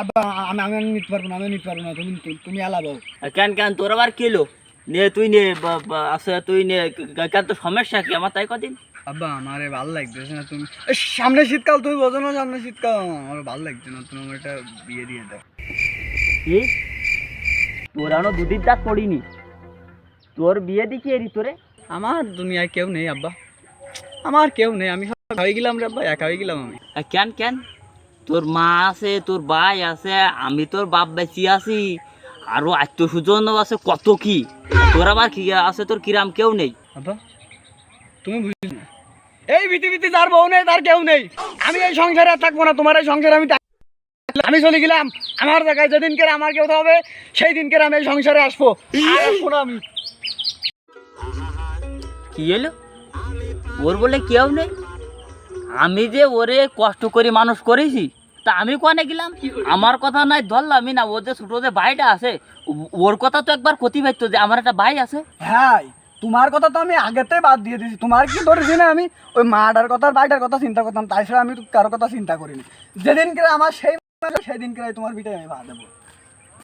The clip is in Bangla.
আব্বা আমি নিতে পারবো না, তুমি তুমি আলাবাও। কেন কেন তোর আবার কিলো নে, তুই নে আছে, তুই নে। কেন তোর সমস্যা কি আমার তাই কদিন? আব্বা আমারে ভালো লাগতেছে না, তুমি সামনে শীতকাল, তুমি বোঝো না সামনে শীতকাল, আমার ভালো লাগছে না, তুমি আমার একটা বিয়ে দিয়ে দাও। কি তোর এখনো দুদিন দাগ পড়িনি, তোর বিয়ে দিচ্ছি এরি তোরে? আমার দুনিয়ায় কেউ নেই আব্বা, আমার কেউ নেই, আমি হয়ে গেলাম রে আব্বা, একা হয়ে গেলাম আমি। কেন কেন তোর মা আছে, তোর ভাই আছে, আমি তোর বাপ বেঁচি আছি, আরো আত্মীয় স্বজন আছে কত কি, তোর আবার কি আছে? তোর কিরাম কেউ নেই? আব্বা তুমি বুঝলি না, এই পৃথিবীতে যার বউ নেই তার কেউ নেই। আমি এই সংসারে আর থাকবো না, তোমার এই সংসারে আমি চলে গেলাম। আমার জায়গায় যেদিনকে আমার কেউ হবে সেই দিনকে আমি এই সংসারে আসবো, আর আসবো না আমি। কি এলো? ওর বলে কেউ নেই? আমি যে ওরে কষ্ট করে মানুষ করেছি, তা আমি কোয়ানে গেলাম? আমার কথা নাই ধরলামই না, ও যে ছোট যে ভাইটা আছে ওর কথা তো একবার ক্ষতি পাইতো যে আমার একটা ভাই আছে। হ্যাঁ, তোমার কথা তো আমি আগেতে বাদ দিয়ে দিয়েছি, তোমার কি ধরেছি না আমি ওই মাটার কথা আর ভাইটার কথা চিন্তা করতাম, তাই ছাড়া আমি কারো কথা চিন্তা করিনি। যেদিনকে আমার সেই দিনকে তোমার বিটাই আমি বাদ দেবো।